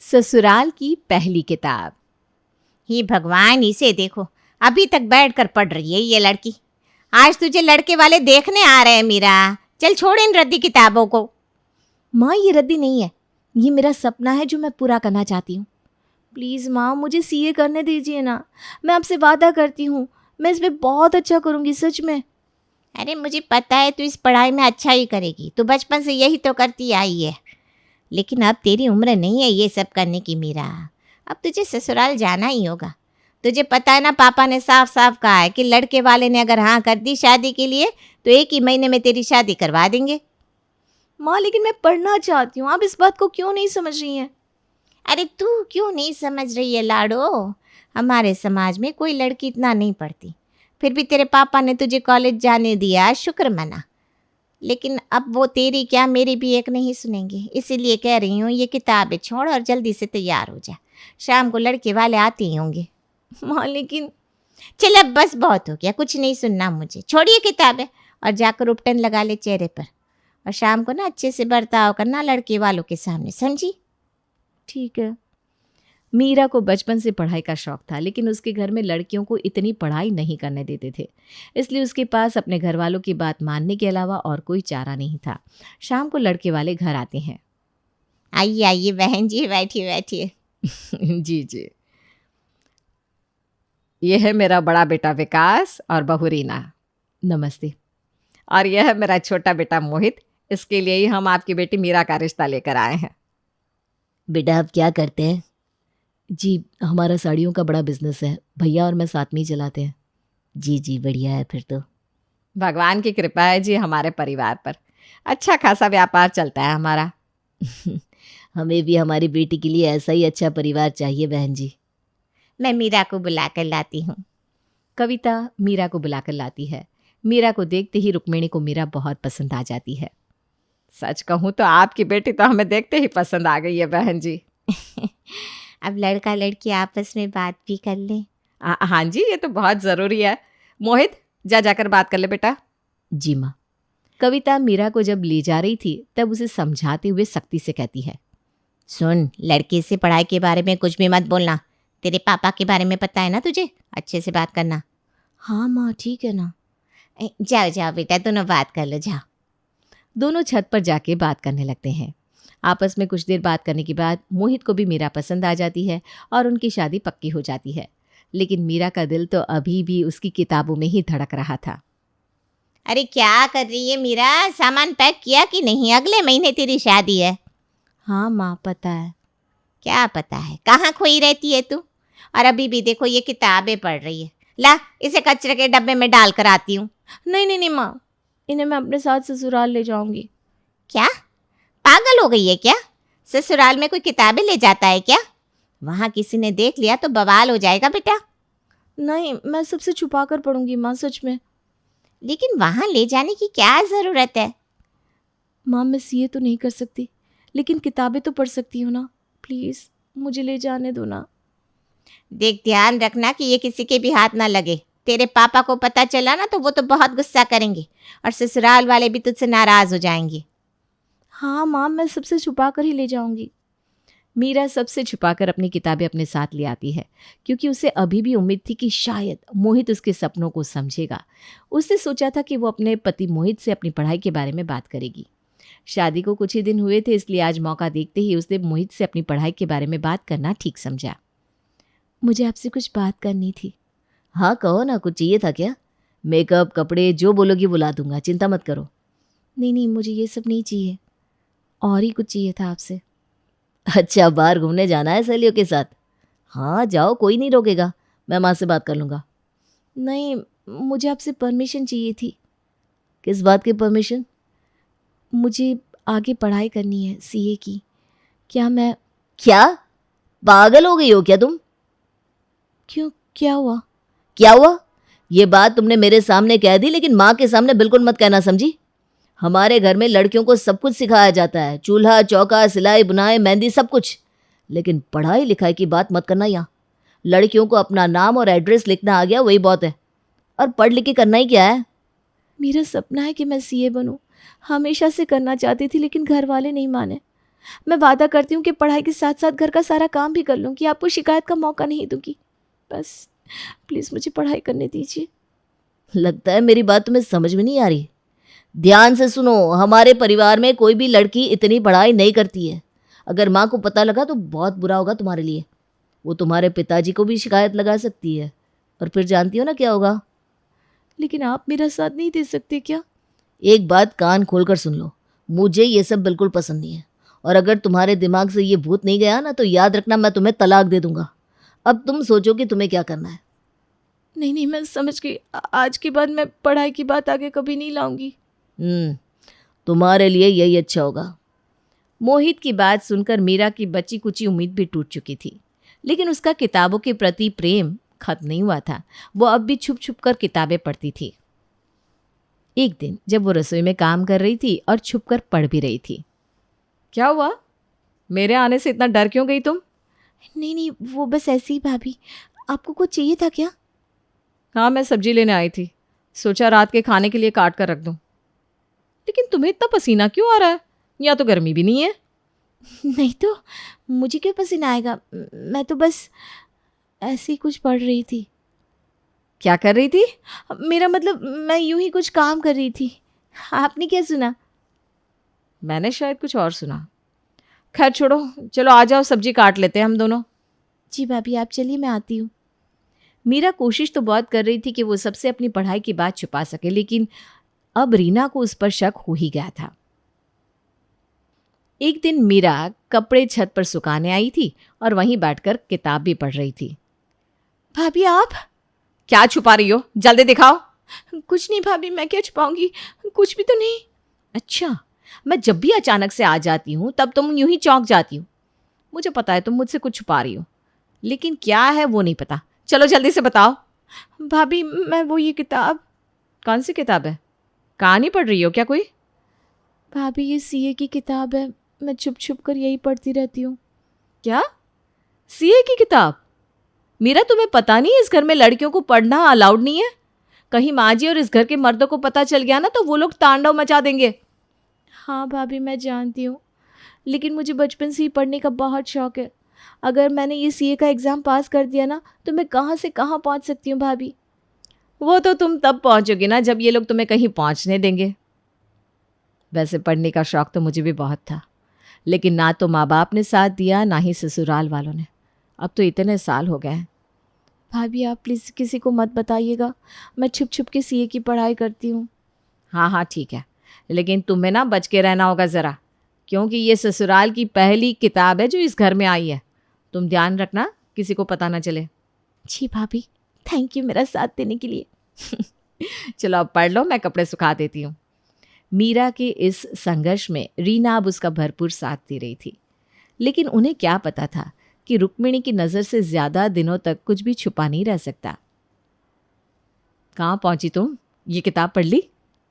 ससुराल की पहली किताब। हे भगवान, इसे देखो, अभी तक बैठकर पढ़ रही है ये लड़की। आज तुझे लड़के वाले देखने आ रहे हैं मीरा। चल छोड़ इन रद्दी किताबों को। माँ, ये रद्दी नहीं है, ये मेरा सपना है जो मैं पूरा करना चाहती हूँ। प्लीज़ माँ, मुझे सीए करने दीजिए ना। मैं आपसे वादा करती हूँ, मैं इसमें बहुत अच्छा करूँगी, सच में। अरे मुझे पता है तू इस पढ़ाई में अच्छा ही करेगी, तू बचपन से यही तो करती आई है। लेकिन अब तेरी उम्र नहीं है ये सब करने की मीरा। अब तुझे ससुराल जाना ही होगा। तुझे पता है ना, पापा ने साफ साफ कहा है कि लड़के वाले ने अगर हाँ कर दी शादी के लिए तो 1 ही महीने में तेरी शादी करवा देंगे। माँ, लेकिन मैं पढ़ना चाहती हूँ, आप इस बात को क्यों नहीं समझ रही हैं? अरे तू क्यों नहीं समझ रही है लाडो? हमारे समाज में कोई लड़की इतना नहीं पढ़ती, फिर भी तेरे पापा ने तुझे कॉलेज जाने दिया, शुक्र मना। लेकिन अब वो तेरी क्या मेरी भी एक नहीं सुनेंगे, इसीलिए कह रही हूँ ये किताबें छोड़ और जल्दी से तैयार हो जा। शाम को लड़के वाले आते ही होंगे। माँ, लेकिन चल अब बस बहुत हो गया, कुछ नहीं सुनना मुझे। छोड़िए किताबें और जाकर उपटन लगा ले चेहरे पर। और शाम को ना अच्छे से बर्ताव करना लड़के वालों के सामने, समझी? ठीक है। मीरा को बचपन से पढ़ाई का शौक था, लेकिन उसके घर में लड़कियों को इतनी पढ़ाई नहीं करने देते थे, इसलिए उसके पास अपने घर वालों की बात मानने के अलावा और कोई चारा नहीं था। शाम को लड़के वाले घर आते हैं। आइए आइए बहन जी, बैठिए बैठिए। जी जी। ये है मेरा बड़ा बेटा विकास और बहू रीना। नमस्ते। और यह है मेरा छोटा बेटा मोहित। इसके लिए ही हम आपकी बेटी मीरा का रिश्ता लेकर आए हैं। बेटा, आप क्या करते हैं? जी, हमारा साड़ियों का बड़ा बिजनेस है, भैया और मैं साथ में ही चलाते हैं। जी जी, बढ़िया है फिर तो। भगवान की कृपा है जी हमारे परिवार पर, अच्छा खासा व्यापार चलता है हमारा। हमें भी हमारी बेटी के लिए ऐसा ही अच्छा परिवार चाहिए बहन जी। मैं मीरा को बुला कर लाती हूँ। कविता मीरा को बुलाकर लाती है। मीरा को देखते ही रुक्मिणी को मीरा बहुत पसंद आ जाती है। सच कहूँ तो आपकी बेटी तो हमें देखते ही पसंद आ गई है बहन जी। अब लड़का लड़की आपस में बात भी कर लें। हाँ जी, ये तो बहुत ज़रूरी है। मोहित, जाकर बात कर ले बेटा। जी माँ। कविता मीरा को जब ले जा रही थी तब उसे समझाते हुए सख्ती से कहती है, सुन, लड़के से पढ़ाई के बारे में कुछ भी मत बोलना। तेरे पापा के बारे में पता है ना तुझे, अच्छे से बात करना। हाँ माँ, ठीक है ना। जाओ जाओ बेटा, दोनों बात कर लो, जाओ। दोनों छत पर जाके बात करने लगते हैं। आपस में कुछ देर बात करने के बाद मोहित को भी मीरा पसंद आ जाती है और उनकी शादी पक्की हो जाती है। लेकिन मीरा का दिल तो अभी भी उसकी किताबों में ही धड़क रहा था। अरे क्या कर रही है मीरा? सामान पैक किया कि नहीं? अगले महीने तेरी शादी है। हाँ माँ, पता है। क्या पता है? कहाँ खोई रहती है तू? और अभी भी देखो ये किताबें पढ़ रही है। ला, इसे कचरे के डब्बे में डाल कर आती हूँ। नहीं नहीं नहीं माँ, इन्हें मैं अपने साथ ससुराल ले जाऊंगी। क्या पागल हो गई है क्या? ससुराल में कोई किताबें ले जाता है क्या? वहाँ किसी ने देख लिया तो बवाल हो जाएगा बेटा। नहीं, मैं सबसे छुपा कर पढ़ूंगी माँ, सच में। लेकिन वहाँ ले जाने की क्या ज़रूरत है? माँ, मैं सीए तो नहीं कर सकती, लेकिन किताबें तो पढ़ सकती हूँ ना। प्लीज़ मुझे ले जाने दो ना। देख, ध्यान रखना कि ये किसी के भी हाथ ना लगे। तेरे पापा को पता चला ना तो वो तो बहुत गुस्सा करेंगे और ससुराल वाले भी तुझसे नाराज़ हो जाएंगे। हाँ माँ, मैं सबसे छुपा कर ही ले जाऊंगी। मीरा सबसे छुपाकर अपनी किताबें अपने साथ ले आती है, क्योंकि उसे अभी भी उम्मीद थी कि शायद मोहित उसके सपनों को समझेगा। उसने सोचा था कि वो अपने पति मोहित से अपनी पढ़ाई के बारे में बात करेगी। शादी को कुछ ही दिन हुए थे, इसलिए आज मौका देखते ही उसने मोहित से अपनी पढ़ाई के बारे में बात करना ठीक समझा। मुझे आपसे कुछ बात करनी थी। हाँ कहो ना, कुछ चाहिए था क्या? मेकअप, कपड़े, जो बोलोगी बुला दूंगा, चिंता मत करो। नहीं नहीं, मुझे ये सब नहीं चाहिए, और ही कुछ चाहिए था आपसे। अच्छा, बाहर घूमने जाना है सहेलियों के साथ? हाँ जाओ, कोई नहीं रोकेगा, मैं माँ से बात कर लूँगा। नहीं, मुझे आपसे परमिशन चाहिए थी। किस बात की परमिशन? मुझे आगे पढ़ाई करनी है, सीए की। क्या मैं... क्या पागल हो गई हो क्या तुम? क्यों, क्या हुआ? क्या हुआ? ये बात तुमने मेरे सामने कह दी, लेकिन माँ के सामने बिल्कुल मत कहना, समझी? हमारे घर में लड़कियों को सब कुछ सिखाया जाता है, चूल्हा चौका, सिलाई बुनाई, मेहंदी, सब कुछ। लेकिन पढ़ाई लिखाई की बात मत करना यहाँ। लड़कियों को अपना नाम और एड्रेस लिखना आ गया, वही बहुत है। और पढ़ लिख के करना ही क्या है? मेरा सपना है कि मैं सीए बनूं। हमेशा से करना चाहती थी, लेकिन घर वाले नहीं माने। मैं वादा करती हूँ कि पढ़ाई के साथ साथ घर का सारा काम भी कर लूँगी, आपको शिकायत का मौका नहीं दूंगी। बस प्लीज़ मुझे पढ़ाई करने दीजिए। लगता है मेरी बात तुम्हें समझ में नहीं आ रही। ध्यान से सुनो, हमारे परिवार में कोई भी लड़की इतनी पढ़ाई नहीं करती है। अगर माँ को पता लगा तो बहुत बुरा होगा तुम्हारे लिए। वो तुम्हारे पिताजी को भी शिकायत लगा सकती है, और फिर जानती हो ना क्या होगा। लेकिन आप मेरा साथ नहीं दे सकते क्या? एक बात कान खोलकर सुन लो, मुझे ये सब बिल्कुल पसंद नहीं है, और अगर तुम्हारे दिमाग से ये भूत नहीं गया ना तो याद रखना, मैं तुम्हें तलाक दे दूंगा। अब तुम सोचो कि तुम्हें क्या करना है। नहीं नहीं, मैं समझ गई। आज के बाद मैं पढ़ाई की बात आगे कभी नहीं लाऊंगी। तुम्हारे लिए यही अच्छा होगा। मोहित की बात सुनकर मीरा की बची कुची उम्मीद भी टूट चुकी थी, लेकिन उसका किताबों के प्रति प्रेम खत्म नहीं हुआ था। वो अब भी छुप छुप कर किताबें पढ़ती थी। एक दिन जब वो रसोई में काम कर रही थी और छुप कर पढ़ भी रही थी। क्या हुआ? मेरे आने से इतना डर क्यों गई तुम? नहीं नहीं, वो बस ऐसे ही भाभी। आपको कुछ चाहिए था क्या? हाँ, मैं सब्जी लेने आई थी, सोचा रात के खाने के लिए काट कर रख दूं। लेकिन तुम्हें इतना पसीना क्यों आ रहा है? या तो गर्मी भी नहीं है? नहीं तो मुझे क्यों पसीना आएगा, मैं तो बस ऐसे ही कुछ पढ़ रही थी। क्या कर रही थी? मेरा मतलब मैं यूं ही कुछ काम कर रही थी। आपने क्या सुना? मैंने शायद कुछ और सुना। खैर छोड़ो, चलो आ जाओ, सब्जी काट लेते हैं हम दोनों। जी भाभी, आप चलिए, मैं आती हूँ। मीरा कोशिश तो बहुत कर रही थी कि वो सबसे अपनी पढ़ाई की बात छुपा सके, लेकिन अब रीना को उस पर शक हो ही गया था। एक दिन मीरा कपड़े छत पर सुखाने आई थी और वहीं बैठकर किताब भी पढ़ रही थी। भाभी आप? क्या छुपा रही हो? जल्दी दिखाओ। कुछ नहीं भाभी, मैं क्या छुपाऊंगी, कुछ भी तो नहीं। अच्छा, मैं जब भी अचानक से आ जाती हूँ तब तुम यूं ही चौंक जाती हो। मुझे पता है तुम मुझसे कुछ छुपा रही हो, लेकिन क्या है वो नहीं पता। चलो जल्दी से बताओ। भाभी मैं वो ये किताब। कौन सी किताब है? कहानी पढ़ रही हो क्या कोई? भाभी ये सीए की किताब है, मैं छुप छुप कर यही पढ़ती रहती हूँ। क्या? सीए की किताब? मीरा, तुम्हें पता नहीं इस घर में लड़कियों को पढ़ना अलाउड नहीं है? कहीं माँ जी और इस घर के मर्दों को पता चल गया ना तो वो लोग तांडव मचा देंगे। हाँ भाभी, मैं जानती हूँ, लेकिन मुझे बचपन से ही पढ़ने का बहुत शौक है। अगर मैंने ये सीए का एग्ज़ाम पास कर दिया ना तो मैं कहाँ से कहाँ पहुँच सकती हूँ भाभी। वो तो तुम तब पहुँचोगी ना जब ये लोग तुम्हें कहीं पहुँचने देंगे। वैसे पढ़ने का शौक तो मुझे भी बहुत था, लेकिन ना तो माँ बाप ने साथ दिया ना ही ससुराल वालों ने। अब तो इतने साल हो गए हैं। भाभी आप प्लीज़ किसी को मत बताइएगा, मैं छुप छुप के सीए की पढ़ाई करती हूँ। हाँ हाँ ठीक है, लेकिन तुम्हें ना बच के रहना होगा ज़रा, क्योंकि ये ससुराल की पहली किताब है जो इस घर में आई है। तुम ध्यान रखना, किसी को पता ना चले। जी भाभी, थैंक यू मेरा साथ देने के लिए। चलो अब पढ़ लो, मैं कपड़े सुखा देती हूँ। मीरा के इस संघर्ष में रीना अब उसका भरपूर साथ दे रही थी, लेकिन उन्हें क्या पता था कि रुक्मिणी की नज़र से ज़्यादा दिनों तक कुछ भी छुपा नहीं रह सकता। कहाँ पहुँची तुम? ये किताब पढ़ ली?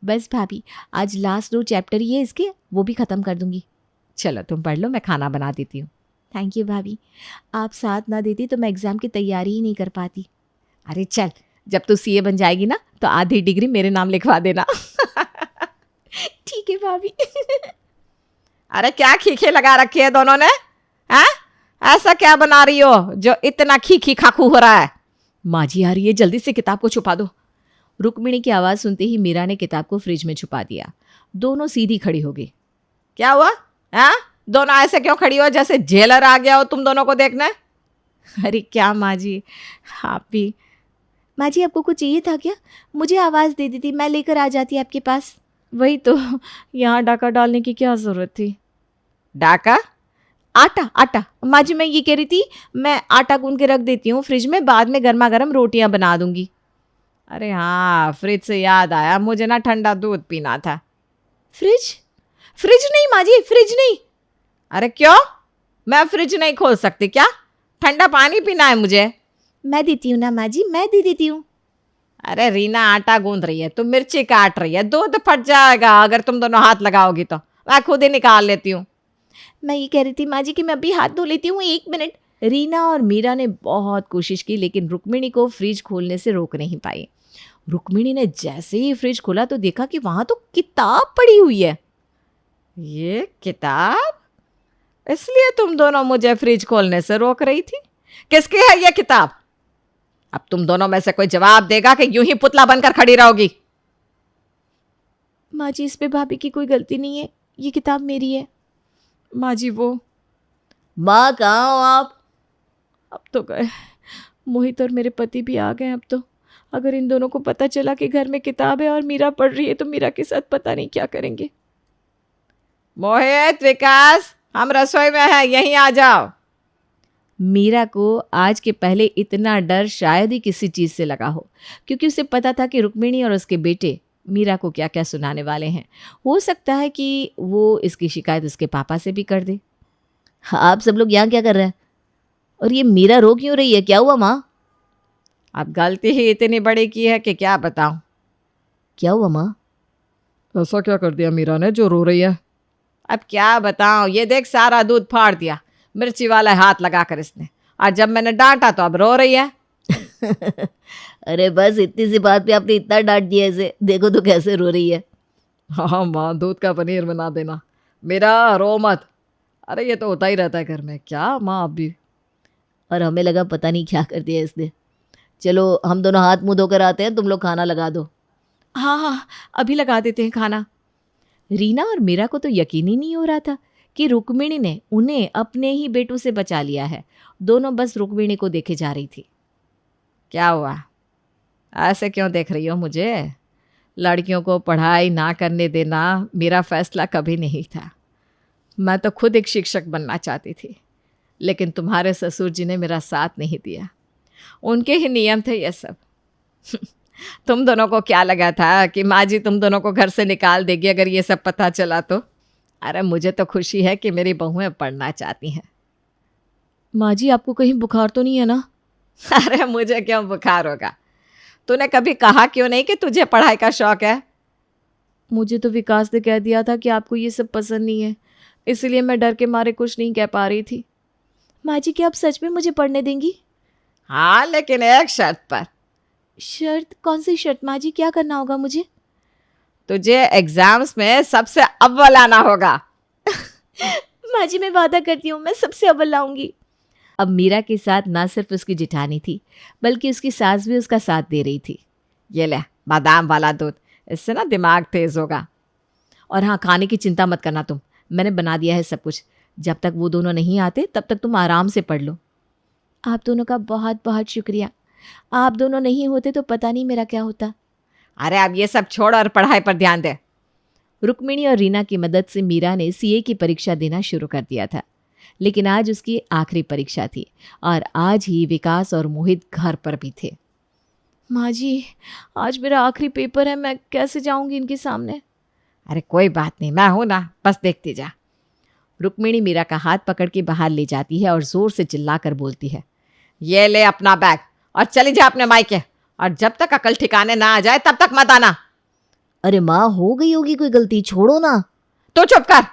बस भाभी, आज लास्ट 2 चैप्टर ही है इसके, वो भी ख़त्म कर दूंगी। चलो तुम पढ़ लो, मैं खाना बना देती हूँ। थैंक यू भाभी, आप साथ ना देती तो मैं एग्ज़ाम की तैयारी ही नहीं कर पाती। अरे चल, जब तू सीए बन जाएगी ना तो आधी डिग्री मेरे नाम लिखवा देना। ठीक है भाभी। अरे क्या खीखे लगा रखे है दोनों ने? हैं? ऐसा क्या बना रही हो जो इतना खीखी खाखू हो रहा है? माँ जी आ रही है, जल्दी से किताब को छुपा दो। रुक्मिणी की आवाज़ सुनते ही मीरा ने किताब को फ्रिज में छुपा दिया। दोनों सीधी खड़ी हो गई। क्या हुआ? हैं? दोनों ऐसे क्यों खड़ी हो जैसे जेलर आ गया हो तुम दोनों को देखने? अरे क्या माँ जी, आप भी। माँ जी आपको कुछ चाहिए था क्या? मुझे आवाज़ दे दी थी, मैं लेकर आ जाती आपके पास। वही तो, यहाँ डाका डालने की क्या ज़रूरत थी? डाका? आटा आटा। माँ जी मैं ये कह रही थी, मैं आटा गूंद के रख देती हूँ फ्रिज में, बाद में गर्मा गर्म रोटियाँ बना दूंगी। अरे हाँ, फ्रिज से याद आया, मुझे ना ठंडा दूध पीना था। फ्रिज? फ्रिज नहीं माँ जी, फ्रिज नहीं। अरे क्यों? मैं फ्रिज नहीं खोल सकती क्या? ठंडा पानी पीना है मुझे। मैं देती हूँ ना माँ जी, मैं दे देती हूँ। अरे रीना आटा गूंद रही है, तुम मिर्ची काट रही है, दूध फट जाएगा अगर तुम दोनों हाथ लगाओगी तो। मैं खुद ही निकाल लेती हूँ। मैं ये कह रही थी माँ जी कि मैं अभी हाथ धो लेती हूँ, 1 मिनट। रीना और मीरा ने बहुत कोशिश की, लेकिन रुक्मिणी को फ्रिज खोलने से रोक नहीं पाई। रुक्मिणी ने जैसे ही फ्रिज खोला तो देखा कि वहां तो किताब पड़ी हुई है। ये किताब? इसलिए तुम दोनों मुझे फ्रिज खोलने से रोक रही थी? किसकी है ये किताब? अब तुम दोनों में से कोई जवाब देगा कि यूं ही पुतला बनकर खड़ी रहोगी? माँ जी, इसमें भाभी की कोई गलती नहीं है, ये किताब मेरी है। माँ जी वो माँ कहाँ हो आप? अब तो गए, मोहित और मेरे पति भी आ गए। अब तो अगर इन दोनों को पता चला कि घर में किताब है और मीरा पढ़ रही है तो मीरा के साथ पता नहीं क्या करेंगे। मोहित, विकास, हम रसोई में हैं, यहीं आ जाओ। मीरा को आज के पहले इतना डर शायद ही किसी चीज से लगा हो, क्योंकि उसे पता था कि रुक्मिणी और उसके बेटे मीरा को क्या क्या सुनाने वाले हैं। हो सकता है कि वो इसकी शिकायत उसके पापा से भी कर दे। आप सब लोग यहाँ क्या कर रहे हैं? और ये मीरा रो क्यों रही है? क्या हुआ माँ? अब गलती ही इतनी बड़ी की है कि क्या बताऊं। क्या हुआ माँ? ऐसा क्या कर दिया मीरा ने जो रो रही है? अब क्या बताऊं, ये देख सारा दूध फाड़ दिया मिर्ची वाला हाथ लगाकर इसने, और जब मैंने डांटा तो अब रो रही है। अरे बस इतनी सी बात पे आपने इतना डांट दिया इसे, देखो तो कैसे रो रही है। हाँ माँ, दूध का पनीर बना देना, मेरा रो मत। अरे ये तो होता ही रहता है घर में, क्या माँ अब भी। और हमें लगा पता नहीं क्या कर दिया इसने। चलो हम दोनों हाथ मुंह धोकर आते हैं, तुम लोग खाना लगा दो। हाँ हाँ, अभी लगा देते हैं खाना। रीना और मीरा को तो यकीन ही नहीं हो रहा था कि रुक्मिणी ने उन्हें अपने ही बेटों से बचा लिया है। दोनों बस रुक्मिणी को देखे जा रही थी। क्या हुआ, ऐसे क्यों देख रही हो मुझे? लड़कियों को पढ़ाई ना करने देना मेरा फैसला कभी नहीं था। मैं तो खुद एक शिक्षक बनना चाहती थी, लेकिन तुम्हारे ससुर जी ने मेरा साथ नहीं दिया। उनके ही नियम थे ये सब। तुम दोनों को क्या लगा था कि माँ जी तुम दोनों को घर से निकाल देगी अगर ये सब पता चला तो? अरे मुझे तो खुशी है कि मेरी बहुएं पढ़ना चाहती हैं। माँ जी, आपको कहीं बुखार तो नहीं है ना? अरे मुझे क्यों बुखार होगा? तूने कभी कहा क्यों नहीं कि तुझे पढ़ाई का शौक है? मुझे तो विकास ने कह दिया था कि आपको ये सब पसंद नहीं है, इसलिए मैं डर के मारे कुछ नहीं कह पा रही थी। माँ जी, क्या आप सच में मुझे पढ़ने देंगी? हाँ, लेकिन एक शर्त पर। शर्त? कौन सी शर्त माँ जी? क्या करना होगा मुझे? तुझे एग्जाम्स में सबसे अव्वल आना होगा। माँ जी, मैं वादा करती हूँ, मैं सबसे अव्वल लाऊंगी। अब मीरा के साथ ना सिर्फ उसकी जिठानी थी, बल्कि उसकी सास भी उसका साथ दे रही थी। ये ले बादाम वाला दूध, इससे ना दिमाग तेज होगा। और हाँ, खाने की चिंता मत करना तुम, मैंने बना दिया है सब कुछ। जब तक वो दोनों नहीं आते तब तक तुम आराम से पढ़ लो। आप दोनों का बहुत बहुत शुक्रिया। आप दोनों नहीं होते तो पता नहीं मेरा क्या होता। अरे अब ये सब छोड़ और पढ़ाई पर ध्यान दे। रुक्मिणी और रीना की मदद से मीरा ने सीए की परीक्षा देना शुरू कर दिया था, लेकिन आज उसकी आखिरी परीक्षा थी और आज ही विकास और मोहित घर पर भी थे। माँ जी, आज मेरा आखिरी पेपर है, मैं कैसे जाऊंगी इनके सामने? अरे कोई बात नहीं, मैं हूं ना, बस देखती जा। रुक्मिणी मीरा का हाथ पकड़ के बाहर ले जाती है और जोर से चिल्लाकर बोलती है, ये ले अपना बैग और चली जा अपने मायके, और जब तक अकल ठिकाने ना आ जाए तब तक मत आना। अरे माँ, हो गई होगी कोई गलती, छोड़ो ना। तो चुप कर,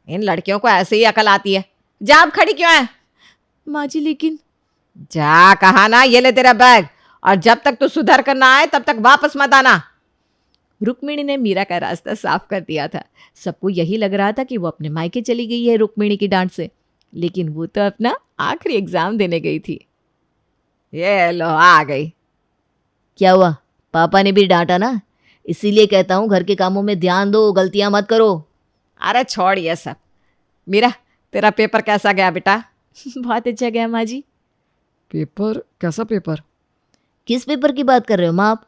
इन लड़कियों को ऐसे ही अकल आती है। जा, अब खड़ी क्यों है? माँ जी, लेकिन जा, कहा ना, ये ले तेरा बैग, और जब तक तू सुधर कर ना आए तब तक वापस मत आना। रुक्मिणी ने मीरा का रास्ता साफ कर दिया था। सबको यही लग रहा था कि वो अपने मायके चली गई है रुक्मिणी की डांट से, लेकिन वो तो अपना आखिरी एग्जाम देने गई थी। ये लो आ गई। क्या हुआ, पापा ने भी डांटा ना, इसीलिए कहता हूँ घर के कामों में ध्यान दो, गलतियां मत करो। अरे छोड़ ये सब। मीरा, तेरा पेपर कैसा गया बेटा? बहुत अच्छा गया माँ जी। पेपर? कैसा पेपर? किस पेपर की बात कर रहे हो माँ आप?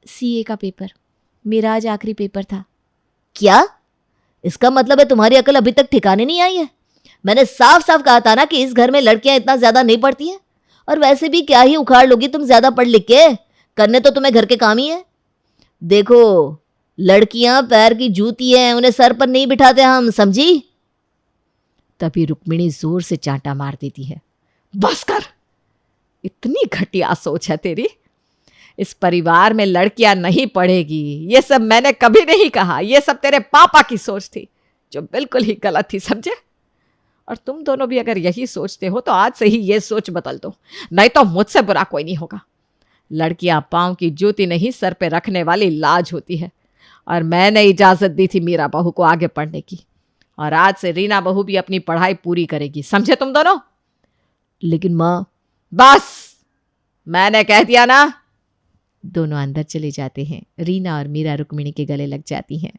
सीए का पेपर। मेरा आज आखिरी पेपर था। क्या? इसका मतलब है तुम्हारी अकल अभी तक ठिकाने नहीं आई है? मैंने साफ साफ कहा था ना कि इस घर में लड़कियां इतना ज्यादा नहीं पढ़ती हैं, और वैसे भी क्या ही उखाड़ लोगी तुम ज्यादा पढ़ लिख के, करने तो तुम्हें घर के काम ही है। देखो, लड़कियां पैर की जूती हैं, उन्हें सर पर नहीं बिठाते हम, समझी? तभी रुक्मिणी जोर से चांटा मार देती है। बस कर, इतनी घटिया सोच है तेरी। इस परिवार में लड़कियां नहीं पढ़ेगी, ये सब मैंने कभी नहीं कहा। ये सब तेरे पापा की सोच थी, जो बिल्कुल ही गलत थी, समझे? और तुम दोनों भी अगर यही सोचते हो तो आज से ही ये सोच बदल दो, नहीं तो मुझसे बुरा कोई नहीं होगा। लड़कियां पांव की जूती नहीं, सर पे रखने वाली लाज होती है। और मैंने इजाजत दी थी मीरा बहू को आगे पढ़ने की, और आज से रीना बहू भी अपनी पढ़ाई पूरी करेगी, समझे तुम दोनों? लेकिन माँ। बस, मैंने कह दिया ना। दोनों अंदर चले जाते हैं। रीना और मीरा रुक्मिणी के गले लग जाती हैं।